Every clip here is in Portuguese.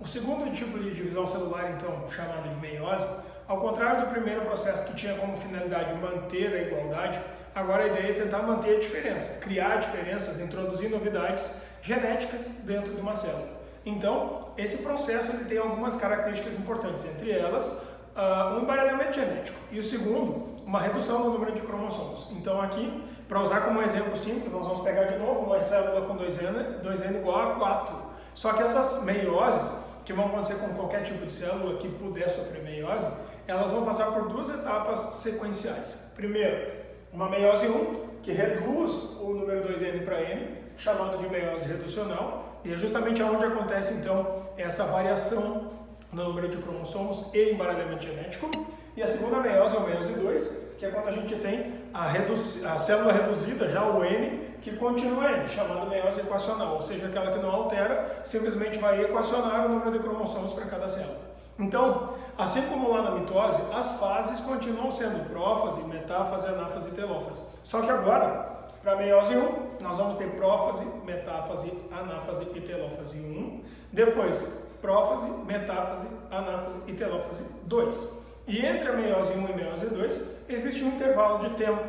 O segundo tipo de divisão celular, então, chamado de meiose, ao contrário do primeiro processo que tinha como finalidade manter a igualdade, agora a ideia é tentar manter a diferença, criar diferenças, introduzir novidades genéticas dentro de uma célula. Então, esse processo ele tem algumas características importantes, entre elas, um embaralhamento genético e o segundo, uma redução do número de cromossomos. Então aqui, para usar como exemplo simples, nós vamos pegar de novo uma célula com 2N igual a 4. Só que essas meioses, que vão acontecer com qualquer tipo de célula que puder sofrer meiose, elas vão passar por duas etapas sequenciais. Primeiro, uma meiose 1, que reduz o número 2N para N, chamado de meiose reducional, e é justamente onde acontece então essa variação no número de cromossomos e embaralhamento genético. E a segunda meiose é a meiose 2, que é quando a gente tem a célula reduzida, já o N, que continua N, chamada meiose equacional, ou seja, aquela que não altera, simplesmente vai equacionar o número de cromossomos para cada célula. Então, assim como lá na mitose, as fases continuam sendo prófase, metáfase, anáfase e telófase. Só que agora, para a meiose 1, nós vamos ter prófase, metáfase, anáfase e telófase 1. Depois, prófase, metáfase, anáfase e telófase 2. E entre a meiose 1 e a meiose 2, existe um intervalo de tempo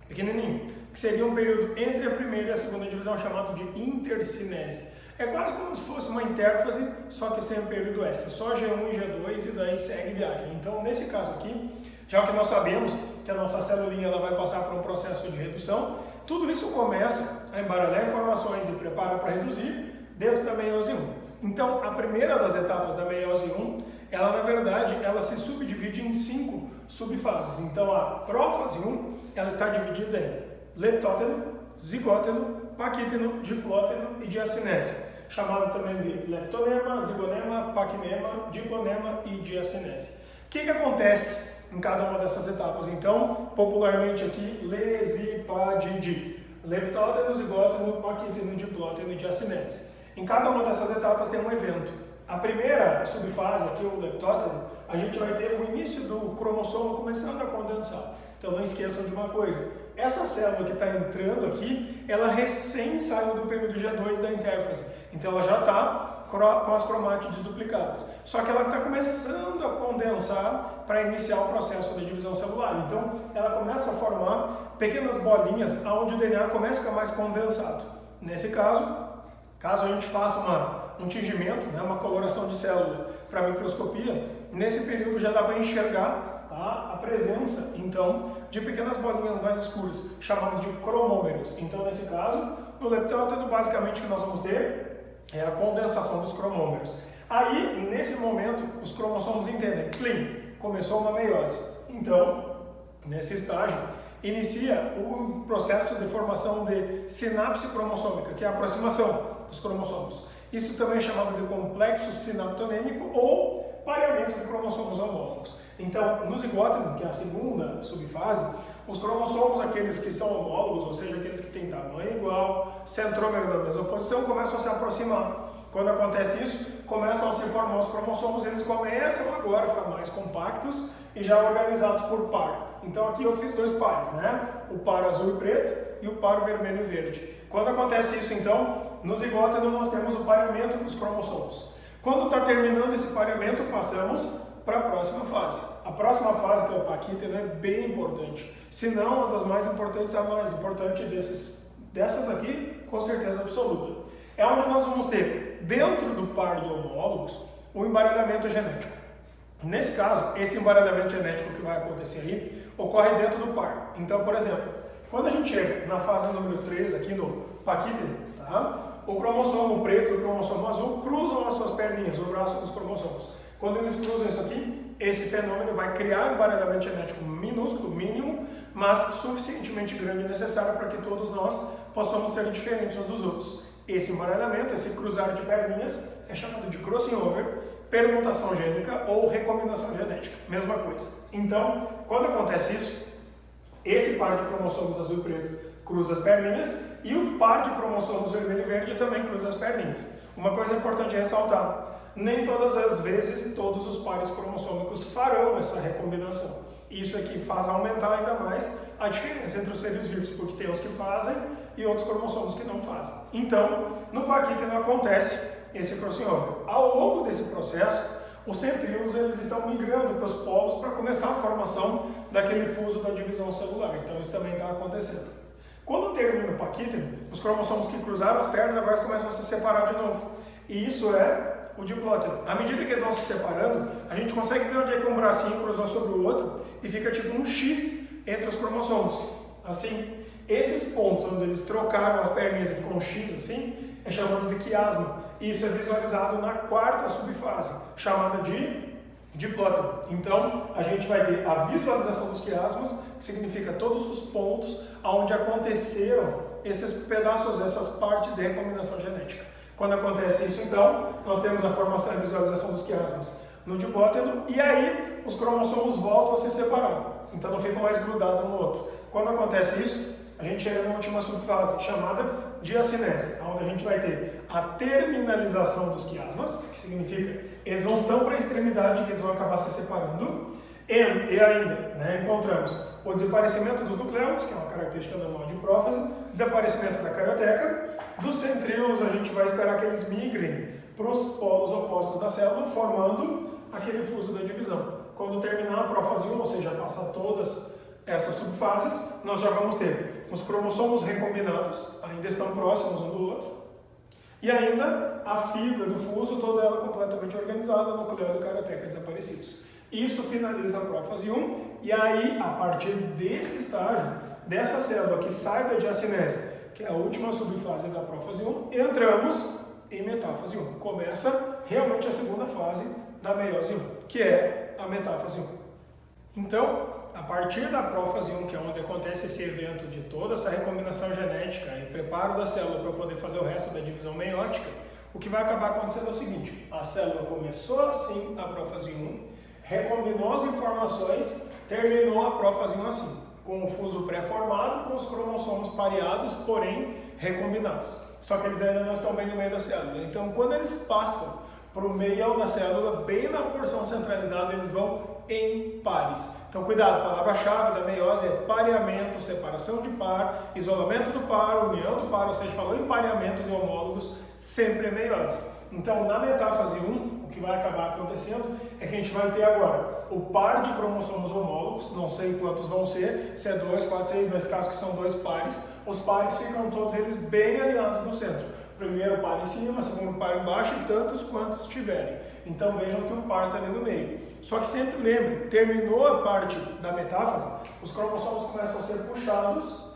pequenininho, que seria um período entre a primeira e a segunda divisão, chamado de intercinese. É quase como se fosse uma intérfase, só que sem o período S, só G1 e G2 e daí segue viagem. Então, nesse caso aqui, já que nós sabemos que a nossa celulinha ela vai passar por um processo de redução, tudo isso começa a embaralhar informações e preparar para reduzir dentro da meiose 1. Então, a primeira das etapas da meiose 1, ela na verdade, ela se subdivide em 5 subfases. Então, a prófase 1, ela está dividida em leptóteno, zigóteno, paquíteno, diplóteno e diacinese, chamado também de leptonema, zigonema, paquinema, diplonema e diacinese. O que acontece em cada uma dessas etapas? Então, popularmente aqui, lesipadidi, leptóteno, zigóteno, paquíteno, diplóteno e diacinese. Em cada uma dessas etapas tem um evento. A primeira subfase, aqui o leptóteno, a gente vai ter o início do cromossomo começando a condensar. Então não esqueçam de uma coisa, essa célula que está entrando aqui, ela recém saiu do período G2 da intérfase. Então ela já está com as cromátides duplicadas. Só que ela está começando a condensar para iniciar o processo da divisão celular. Então ela começa a formar pequenas bolinhas onde o DNA começa a ficar mais condensado. Nesse caso a gente faça um tingimento, uma coloração de célula para microscopia, nesse período já dá para enxergar a presença, então, de pequenas bolinhas mais escuras, chamadas de cromômeros. Então, nesse caso, no leptóteno, basicamente, o que nós vamos ter é a condensação dos cromômeros. Aí, nesse momento, os cromossomos entendem, plim, começou uma meiose. Então, nesse estágio, inicia o processo de formação de sinapse cromossômica, que é a aproximação dos cromossomos. Isso também é chamado de complexo sinaptonêmico ou pareamento de cromossomos homólogos. Então, no zigóteno, que é a segunda subfase, os cromossomos, aqueles que são homólogos, ou seja, aqueles que têm tamanho igual, centrômero da mesma posição, começam a se aproximar. Quando acontece isso, começam a se formar os cromossomos, eles começam agora a ficar mais compactos e já organizados por par. Então aqui eu fiz 2 pares, o par azul e preto e o par vermelho e verde. Quando acontece isso, então, no zigóteno nós temos o pareamento dos cromossomos. Quando está terminando esse pareamento, passamos para a próxima fase. A próxima fase, que é o paquíteno, é bem importante. Se não, uma das mais importantes, a mais importante dessas aqui, com certeza absoluta. É onde nós vamos ter, dentro do par de homólogos, o embaralhamento genético. Nesse caso, esse embaralhamento genético que vai acontecer aí, ocorre dentro do par. Então, por exemplo, quando a gente chega na fase número 3, aqui no paquíteno, o cromossomo preto e o cromossomo azul cruzam as suas perninhas, o braço dos cromossomos. Quando eles cruzam isso aqui, esse fenômeno vai criar um embaralhamento genético minúsculo, mínimo, mas suficientemente grande e necessário para que todos nós possamos ser diferentes uns dos outros. Esse embaralhamento, esse cruzar de perninhas, é chamado de crossing over, permutação gênica ou recombinação genética, mesma coisa. Então, quando acontece isso, esse par de cromossomos azul e preto cruza as perninhas e o par de cromossomos vermelho e verde também cruza as perninhas. Uma coisa importante ressaltar, nem todas as vezes todos os pares cromossômicos farão essa recombinação. Isso é que faz aumentar ainda mais a diferença entre os seres vivos, porque tem os que fazem e outros cromossomos que não fazem. Então, no paquíteno acontece esse crossover. Ao longo desse processo, os centríolos eles estão migrando para os polos para começar a formação daquele fuso da divisão celular. Então isso também está acontecendo. Quando termina o paquítem, os cromossomos que cruzaram as pernas agora começam a se separar de novo. E isso é o diplóteno. À medida que eles vão se separando, a gente consegue ver onde é que um bracinho cruzou sobre o outro e fica tipo um X entre os cromossomos. Assim, esses pontos onde eles trocaram as perninhas e ficou um X assim, é chamado de quiasma. E isso é visualizado na quarta subfase, chamada de diplóteno. Então, a gente vai ter a visualização dos quiasmas, que significa todos os pontos onde aconteceram esses pedaços, essas partes de recombinação genética. Quando acontece isso, então, nós temos a formação e visualização dos quiasmas no diplóteno, e aí os cromossomos voltam a se separar. Então, não ficam mais grudados um no outro. Quando acontece isso, a gente chega na última subfase, chamada diacinese, onde a gente vai ter a terminalização dos quiasmas, que significa eles vão tão para a extremidade que eles vão acabar se separando, e ainda encontramos o desaparecimento dos nucleus, que é uma característica normal de prófase, desaparecimento da carioteca, dos centríolos a gente vai esperar que eles migrem para os polos opostos da célula, formando aquele fuso da divisão. Quando terminar a prófase 1, ou seja, passar todas essas subfases, nós já vamos ter os cromossomos recombinados, ainda estão próximos um do outro, e ainda a fibra do fuso, toda ela completamente organizada, nucleo e carioteca desaparecidos. Isso finaliza a prófase 1, e aí, a partir desse estágio, dessa célula que sai da diacinese, que é a última subfase da prófase 1, entramos em metáfase 1. Começa realmente a segunda fase da meiose 1, que é a metáfase 1. Então, a partir da prófase 1, que é onde acontece esse evento de toda essa recombinação genética e preparo da célula para poder fazer o resto da divisão meiótica, o que vai acabar acontecendo é o seguinte: a célula começou assim a prófase 1, recombinou as informações, terminou a prófase 1 assim, com o fuso pré-formado, com os cromossomos pareados, porém recombinados. Só que eles ainda não estão bem no meio da célula. Então, quando eles passam para o meião da célula, bem na porção centralizada, eles vão em pares. Então, cuidado, a palavra-chave da meiose é pareamento, separação de par, isolamento do par, união do par, ou seja, falou em pareamento de homólogos, sempre é meiose. Então, na metáfase 1, o que vai acabar acontecendo é que a gente vai ter agora o par de cromossomos homólogos, não sei quantos vão ser, se é 2, 4, 6, nesse caso que são 2 pares, os pares ficam todos eles bem alinhados no centro. Primeiro par em cima, segundo par embaixo e tantos quantos tiverem. Então vejam que o par está ali no meio. Só que sempre lembre, terminou a parte da metáfase, os cromossomos começam a ser puxados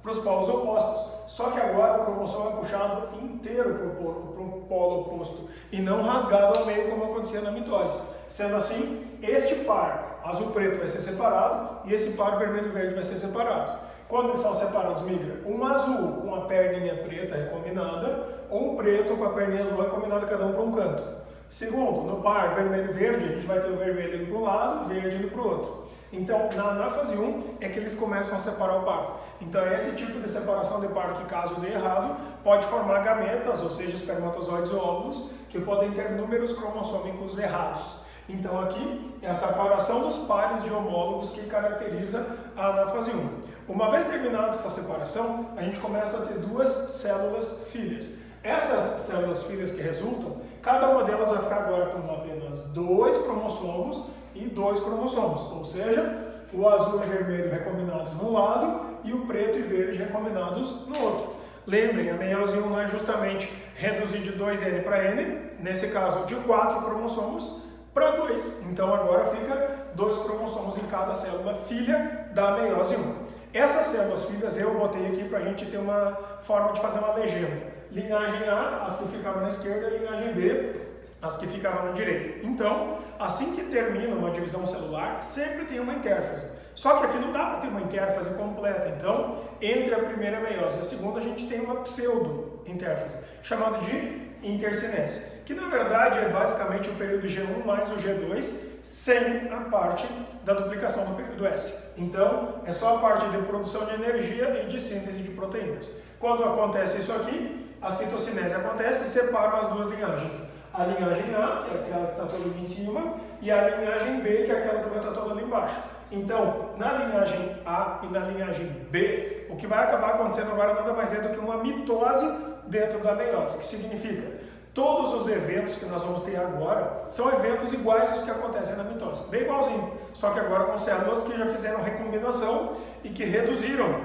para os polos opostos. Só que agora o cromossomo é puxado inteiro para o polo oposto e não rasgado ao meio como acontecia na mitose. Sendo assim, este par azul-preto vai ser separado e esse par vermelho-verde vai ser separado. Quando eles são separados, migra um azul com a perninha preta recombinada, ou um preto com a perninha azul recombinada, cada um para um canto. Segundo, no par vermelho-verde, a gente vai ter o vermelho indo para um lado, o verde indo para o outro. Então, na fase 1 é que eles começam a separar o par. Então, é esse tipo de separação de par que, caso dê errado, pode formar gametas, ou seja, espermatozoides ou óvulos, que podem ter números cromossômicos errados. Então, aqui é a separação dos pares de homólogos que caracteriza a anáfase 1. Uma vez terminada essa separação, a gente começa a ter duas células filhas. Essas células filhas que resultam, cada uma delas vai ficar agora com apenas 2 cromossomos e 2 cromossomos, ou seja, o azul e vermelho recombinados num lado e o preto e verde recombinados no outro. Lembrem, a meiose 1 não é justamente reduzir de 2N para N, nesse caso de 4 cromossomos para 2. Então agora fica 2 cromossomos em cada célula filha da meiose 1. Essas células filhas eu botei aqui para a gente ter uma forma de fazer uma legenda. Linhagem A, as que ficaram na esquerda, e linhagem B, as que ficaram na direita. Então, assim que termina uma divisão celular, sempre tem uma intérfase. Só que aqui não dá para ter uma intérfase completa. Então, entre a primeira meiose e a segunda, a gente tem uma pseudo-intérfase, chamada de intercinese, que na verdade é basicamente o período G1 mais o G2, sem a parte da duplicação do período S. Então, é só a parte de produção de energia e de síntese de proteínas. Quando acontece isso aqui, a citocinese acontece e separam as duas linhagens. A linhagem A, que é aquela que está toda ali em cima, e a linhagem B, que é aquela que vai estar toda ali embaixo. Então, na linhagem A e na linhagem B, o que vai acabar acontecendo agora nada mais é do que uma mitose dentro da meiose, que significa Todos os eventos que nós vamos ter agora são eventos iguais aos que acontecem na mitose, bem igualzinho, só que agora com células que já fizeram recombinação e que reduziram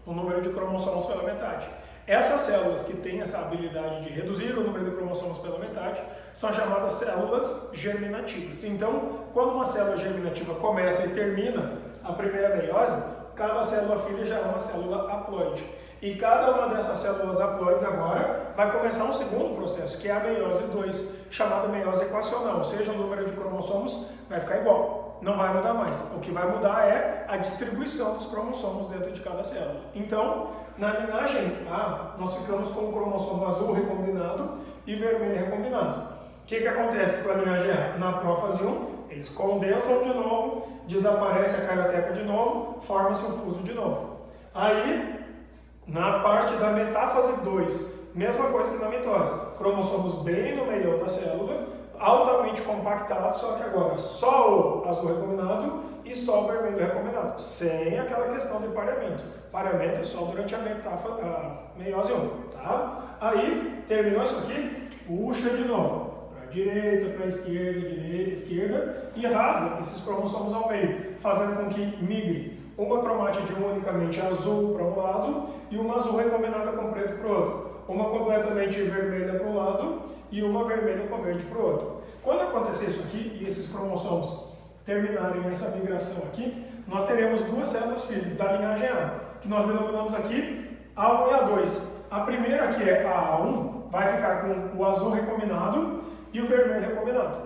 o número de cromossomos pela metade. Essas células que têm essa habilidade de reduzir o número de cromossomos pela metade são chamadas células germinativas. Então, quando uma célula germinativa começa e termina a primeira meiose, cada célula filha já é uma célula haploide. E cada uma dessas células haploides agora vai começar um segundo processo, que é a meiose 2, chamada meiose equacional, ou seja, o número de cromossomos vai ficar igual, não vai mudar mais. O que vai mudar é a distribuição dos cromossomos dentro de cada célula. Então, na linhagem A, nós ficamos com o cromossomo azul recombinado e vermelho recombinado. O que acontece com a linhagem A? Na prófase 1, eles condensam de novo, desaparece a carioteca de novo, forma-se um fuso de novo. Aí, na parte da metáfase 2, mesma coisa que na mitose, cromossomos bem no meio da célula, altamente compactados, só que agora só o azul recombinado e só o vermelho recombinado, sem aquela questão de pareamento. Pareamento é só durante a meiose 1, tá? Aí, terminou isso aqui, puxa de novo, para a direita, para a direita, esquerda, e rasga esses cromossomos ao meio, fazendo com que migre uma cromátide unicamente azul para um lado e uma azul recombinada com preto para o outro. Uma completamente vermelha para um lado e uma vermelha com verde para o outro. Quando acontecer isso aqui e esses cromossomos terminarem essa migração aqui, nós teremos duas células filhas da linhagem A, que nós denominamos aqui A1 e A2. A primeira, que é a A1, vai ficar com o azul recombinado e o vermelho recombinado.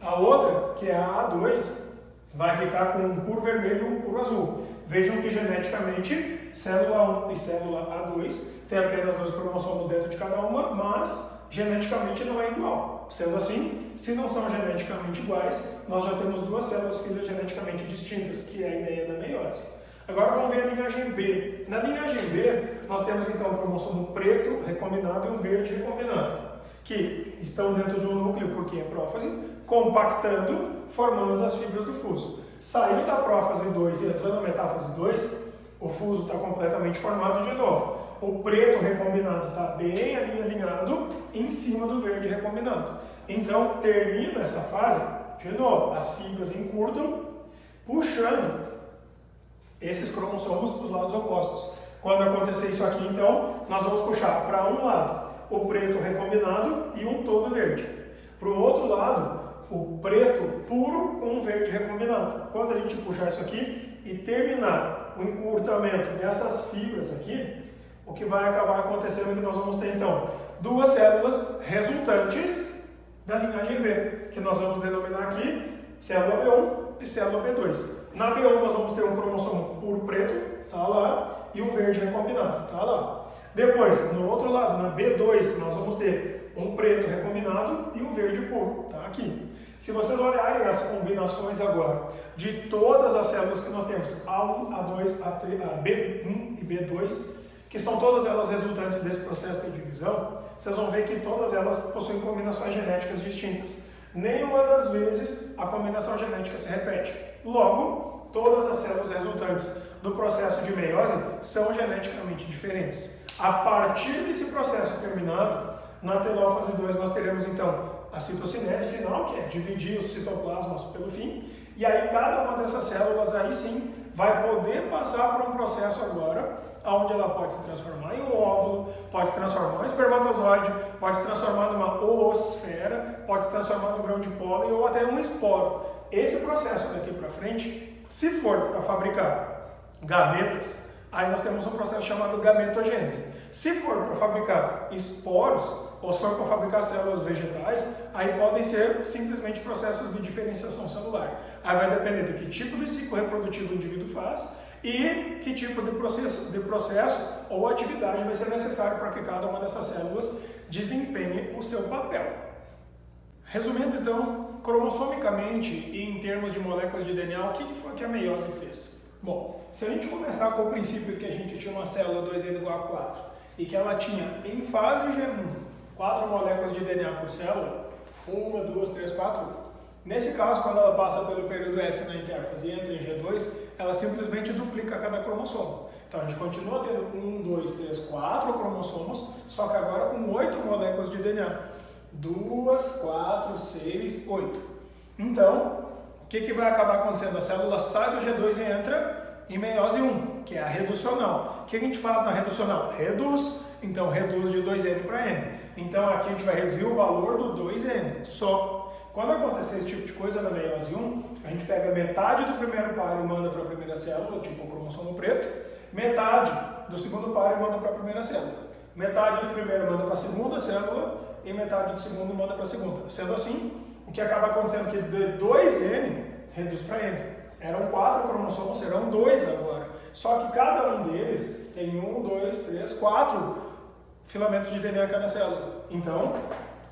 A outra, que é a A2, vai ficar com um puro vermelho e um puro azul. Vejam que geneticamente, célula 1 e célula A2 têm apenas 2 cromossomos dentro de cada uma, mas geneticamente não é igual. Sendo assim, se não são geneticamente iguais, nós já temos duas células filhas geneticamente distintas, que é a ideia da meiose. Agora vamos ver a linhagem B. Na linhagem B, nós temos então o cromossomo preto recombinado e o verde recombinado, que estão dentro de um núcleo, porque é prófase, compactando, formando as fibras do fuso. Saiu da prófase 2 e entrando na metáfase 2, o fuso está completamente formado de novo. O preto recombinado está bem alinhado em cima do verde recombinado. Então, termina essa fase, de novo, as fibras encurtam, puxando esses cromossomos para os lados opostos. Quando acontecer isso aqui, então, nós vamos puxar para um lado o preto recombinado e um todo verde. Para o outro lado, o preto puro com o verde recombinado. Quando a gente puxar isso aqui e terminar o encurtamento dessas fibras aqui, o que vai acabar acontecendo é que nós vamos ter então duas células resultantes da linhagem B, que nós vamos denominar aqui célula B1 e célula B2. Na B1 nós vamos ter um cromossomo puro preto, tá lá, e um verde recombinado, tá lá. Depois, no outro lado, na B2, nós vamos ter um preto recombinado e um verde puro, tá aqui. Se vocês olharem as combinações agora de todas as células que nós temos, A1, A2, A3, a B1 e B2, que são todas elas resultantes desse processo de divisão, vocês vão ver que todas elas possuem combinações genéticas distintas. Nenhuma das vezes a combinação genética se repete. Logo, todas as células resultantes do processo de meiose são geneticamente diferentes. A partir desse processo terminado, na telófase 2 nós teremos então a citocinese final, que é dividir os citoplasmas pelo fim, e aí cada uma dessas células aí sim vai poder passar por um processo agora, onde ela pode se transformar em um óvulo, pode se transformar em um espermatozoide, pode se transformar numa oosfera, pode se transformar num grão de pólen ou até um esporo. Esse processo daqui para frente, se for para fabricar gametas, aí nós temos um processo chamado gametogênese. Se for para fabricar esporos, ou se for para fabricar células vegetais, aí podem ser simplesmente processos de diferenciação celular. Aí vai depender de que tipo de ciclo reprodutivo o indivíduo faz e que tipo de processo ou atividade vai ser necessário para que cada uma dessas células desempenhe o seu papel. Resumindo então, cromossomicamente e em termos de moléculas de DNA, o que foi que a meiose fez? Bom, se a gente começar com o princípio que a gente tinha uma célula 2N igual a 4 e que ela tinha em fase G1 4 moléculas de DNA por célula, 1, 2, 3, 4. Nesse caso, quando ela passa pelo período S na intérfase e entra em G2, ela simplesmente duplica cada cromossomo. Então a gente continua tendo 1, 2, 3, 4 cromossomos, só que agora com 8 moléculas de DNA. 2, 4, 6, 8. Então, o que vai acabar acontecendo? A célula sai do G2 e entra em meiose 1, que é a reducional. O que a gente faz na reducional? Reduz. Então, reduz de 2N para N. Então, aqui a gente vai reduzir o valor do 2N, só. Quando acontecer esse tipo de coisa na meiose 1, a gente pega metade do primeiro par e manda para a primeira célula, tipo o cromossomo preto, metade do segundo par e manda para a primeira célula, metade do primeiro manda para a segunda célula e metade do segundo manda para a segunda. Sendo assim, o que acaba acontecendo é que de 2N reduz para N. Eram 4 cromossomos, serão 2 agora. Só que cada um deles tem 1, 2, 3, 4 filamentos de DNA em cada célula. Então,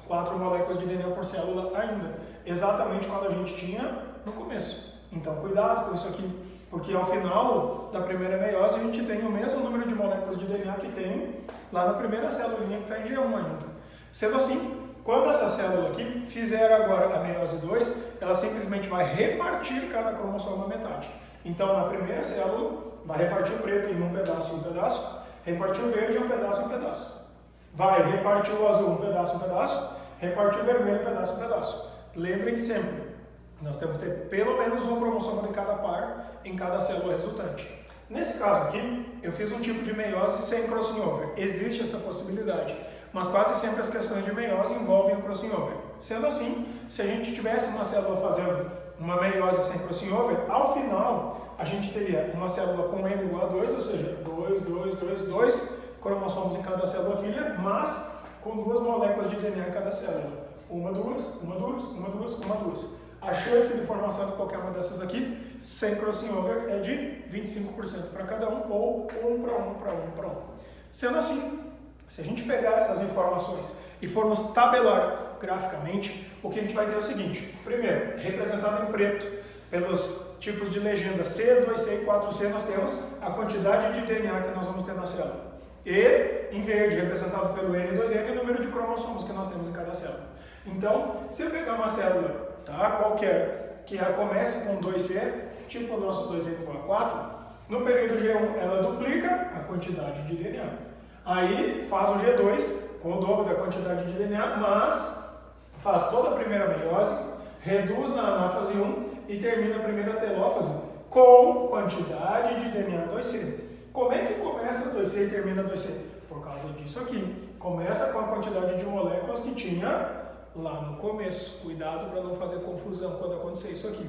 4 moléculas de DNA por célula ainda. Exatamente quando a gente tinha no começo. Então, cuidado com isso aqui, porque ao final da primeira meiose a gente tem o mesmo número de moléculas de DNA que tem lá na primeira célulinha que está em G1 ainda. Sendo assim, quando essa célula aqui fizer agora a meiose 2, ela simplesmente vai repartir cada cromossomo na metade. Então, na primeira célula, vai repartir o preto em um pedaço, repartir o verde em um pedaço. Vai repartir o azul um pedaço, repartir o vermelho um pedaço. Lembrem sempre, nós temos que ter pelo menos um cromossomo de cada par em cada célula resultante. Nesse caso aqui, eu fiz um tipo de meiose sem crossing over. Existe essa possibilidade, mas quase sempre as questões de meiose envolvem o crossing over. Sendo assim, se a gente tivesse uma célula fazendo uma meiose sem crossing over, ao final a gente teria uma célula com N igual a 2, ou seja, 2 cromossomos em cada célula filha, mas com 2 moléculas de DNA em cada célula. 1, 2. A chance de formação de qualquer uma dessas aqui, sem crossing over, é de 25% para cada um, ou 1 para 1. Sendo assim, se a gente pegar essas informações e formos tabelar graficamente, o que a gente vai ter é o seguinte. Primeiro, representado em preto, pelos tipos de legenda C, 2C e 4C, nós temos a quantidade de DNA que nós vamos ter na célula. E em verde, representado pelo N, 2N, o número de cromossomos que nós temos em cada célula. Então, se eu pegar uma célula, qualquer, que ela comece com 2C, tipo o nosso 2N igual a 4, no período G1 ela duplica a quantidade de DNA. Aí faz o G2 com o dobro da quantidade de DNA, mas faz toda a primeira meiose, reduz na anáfase 1 e termina a primeira telófase com quantidade de DNA 2C. Como é que começa 2C e termina 2C? Por causa disso aqui. Começa com a quantidade de moléculas que tinha lá no começo. Cuidado para não fazer confusão quando acontecer isso aqui.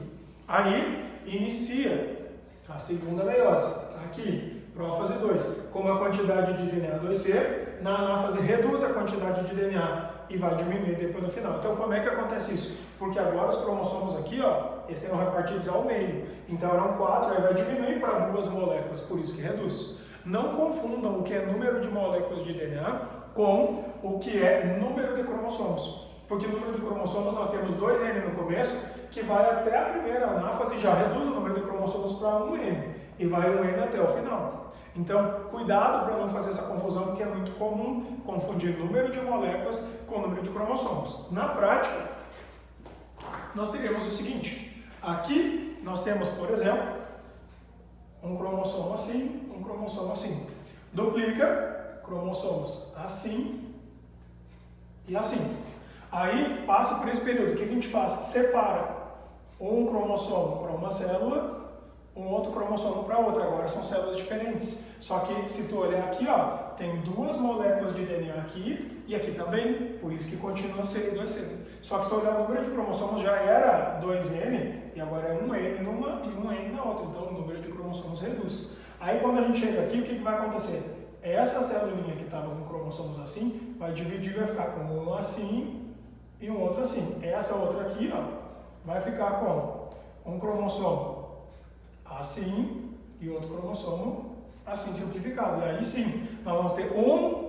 Aí, inicia a segunda meiose. Aqui, prófase 2. Com a quantidade de DNA 2C, na anáfase reduz a quantidade de DNA e vai diminuir depois no final. Então, como é que acontece isso? Porque agora os cromossomos aqui, eles serão repartidos ao meio. Então, eram 4, aí vai diminuir para 2 moléculas, por isso que reduz. Não confundam o que é número de moléculas de DNA com o que é número de cromossomos. Porque número de cromossomos nós temos 2N no começo, que vai até a primeira anáfase e já reduz o número de cromossomos para 1N. E vai 1N até o final. Então, cuidado para não fazer essa confusão, porque é muito comum confundir número de moléculas com número de cromossomos. Na prática, nós teremos o seguinte. Aqui nós temos, por exemplo, um cromossomo assim, um cromossomo assim. Duplica cromossomos assim e assim. Aí passa por esse período. O que a gente faz? Separa um cromossomo para uma célula, um outro cromossomo para outra. Agora são células diferentes. Só que se tu olhar aqui, tem 2 moléculas de DNA aqui e aqui também. Por isso que continua C e 2C. Só que se tu olhar o número de cromossomos já era 2N e agora é 1N numa e 1N na outra. Então o número de cromossomos reduz. Aí quando a gente chega aqui, o que vai acontecer? Essa celulinha que estava com cromossomos assim, vai dividir e vai ficar com um assim e um outro assim. Essa outra aqui, vai ficar com um cromossomo assim e outro cromossomo assim simplificado. E aí sim, nós vamos ter um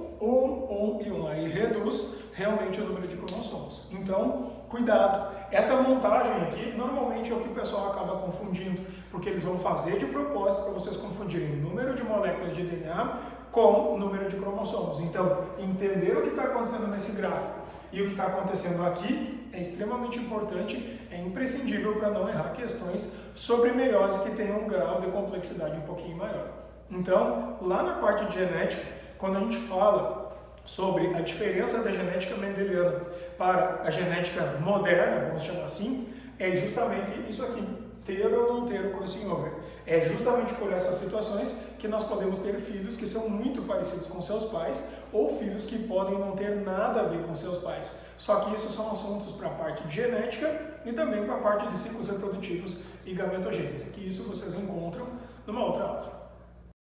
e um. Aí reduz realmente o número de cromossomos. Então, cuidado. Essa montagem aqui, normalmente é o que o pessoal acaba confundindo, porque eles vão fazer de propósito para vocês confundirem número de moléculas de DNA com número de cromossomos. Então, entender o que está acontecendo nesse gráfico e o que está acontecendo aqui é extremamente importante, é imprescindível para não errar questões sobre meiose que tenham um grau de complexidade um pouquinho maior. Então, lá na parte de genética, quando a gente fala sobre a diferença da genética mendeliana para a genética moderna, vamos chamar assim, é justamente isso aqui, ter ou não ter o crossing over. É justamente por essas situações que nós podemos ter filhos que são muito parecidos com seus pais ou filhos que podem não ter nada a ver com seus pais. Só que isso são assuntos para a parte de genética e também para a parte de ciclos reprodutivos e gametogênese, que isso vocês encontram numa outra aula.